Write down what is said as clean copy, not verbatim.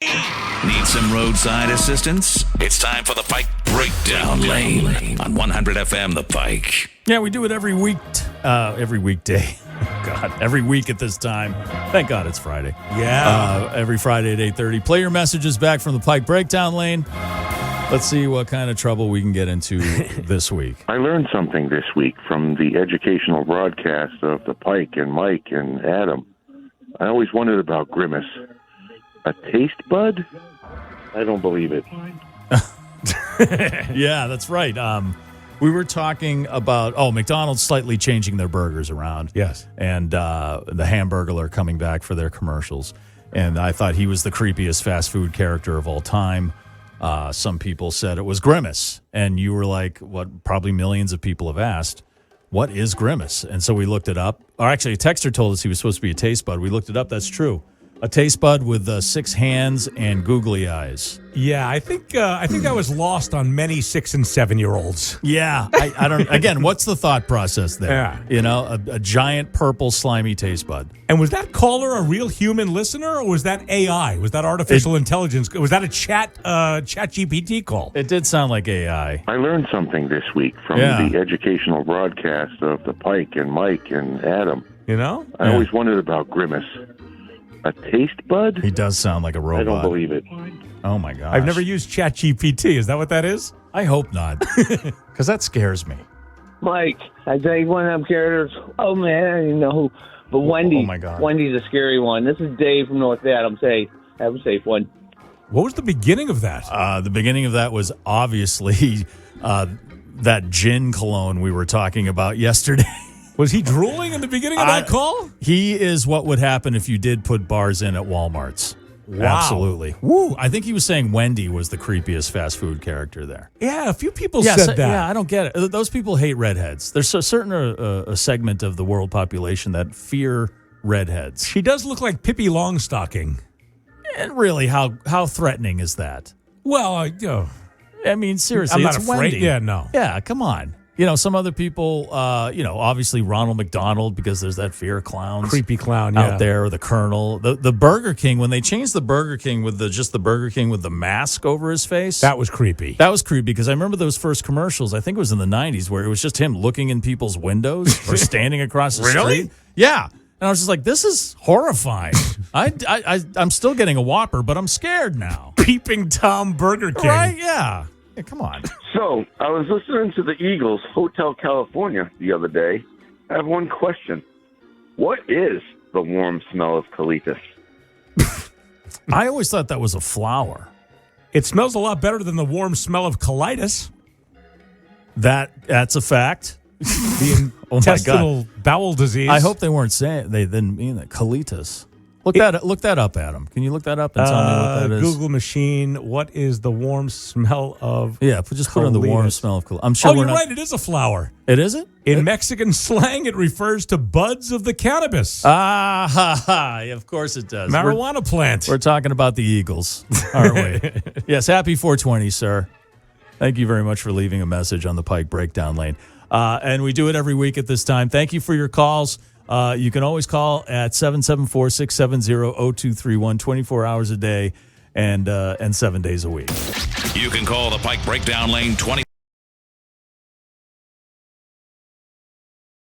Need some roadside assistance? It's time for the Pike Breakdown Lane on 100 FM, The Pike. Yeah, we do it every weekday. God, every week at this time. Thank God it's Friday. Yeah. Every Friday at 8:30. Play your messages back from the Pike Breakdown Lane. Let's see what kind of trouble we can get into this week. I learned something this week from the educational broadcast of the Pike and Mike and Adam. I always wondered about Grimace. A taste bud? I don't believe it. Yeah, that's right. We were talking about, McDonald's slightly changing their burgers around. Yes. And the Hamburglar coming back for their commercials. And I thought he was the creepiest fast food character of all time. Some people said it was Grimace. And you were like, what probably millions of people have asked, what is Grimace? And so we looked it up. Or actually, a texter told us he was supposed to be a taste bud. We looked it up. That's true. A taste bud with 6 hands and googly eyes. Yeah, I think that was lost on many 6 and 7-year-olds. Yeah, I don't. Again, what's the thought process there? Yeah. You know, a giant purple slimy taste bud. And was that caller a real human listener, or was that AI? Was that artificial intelligence? Was that a chat GPT call? It did sound like AI. I learned something this week from the educational broadcast of the Pike and Mike and Adam. You know? I always wondered about Grimace. A taste bud? He does sound like a robot. I don't believe it. Oh, my gosh. I've never used ChatGPT. Is that what that is? I hope not, because that scares me. Mike, I tell you one of them characters. Oh, man, I don't even know who. But Wendy. Oh, my God. Wendy's a scary one. This is Dave from North Adams. Hey, have a safe one. What was the beginning of that? The beginning of that was obviously that gin cologne we were talking about yesterday. Was he drooling in the beginning of that call? He is what would happen if you did put bars in at Walmart's. Wow. Absolutely. Woo. I think he was saying Wendy was the creepiest fast food character there. Yeah, a few people said that. Yeah, I don't get it. Those people hate redheads. There's a certain a segment of the world population that fear redheads. She does look like Pippi Longstocking. And really, how threatening is that? Well, I mean, seriously, I'm not it's afraid. Wendy. Yeah, no. Yeah, come on. You know, some other people, obviously Ronald McDonald, because there's that fear of clowns. Creepy clown, out there, or the Colonel. The Burger King, when they changed the Burger King with the Burger King with the mask over his face. That was creepy. That was creepy, because I remember those first commercials, I think it was in the 90s, where it was just him looking in people's windows or standing across the street. Yeah. And I was just like, this is horrifying. I'm still getting a Whopper, but I'm scared now. Peeping Tom Burger King. Right? Yeah. Yeah, come on. So, I was listening to the Eagles' Hotel California the other day. I have one question. What is the warm smell of colitas? I always thought that was a flower. It smells a lot better than the warm smell of colitis. That's a fact. The intestinal bowel disease. I hope they didn't mean that. Colitas. Look that up, Adam. Can you look that up and tell me what that is? Google machine. What is the warm smell of? Yeah, just put on the warm smell of colitas. I'm sure. Oh, you're right. It is a flower. It is it? In Mexican slang, it refers to buds of the cannabis. Of course it does. Marijuana plant. We're talking about the Eagles, aren't we? Yes, happy 420, sir. Thank you very much for leaving a message on the Pike Breakdown Lane. And we do it every week at this time. Thank you for your calls. You can always call at 774-670-0231, 24 hours a day and 7 days a week. You can call the Pike Breakdown Lane 20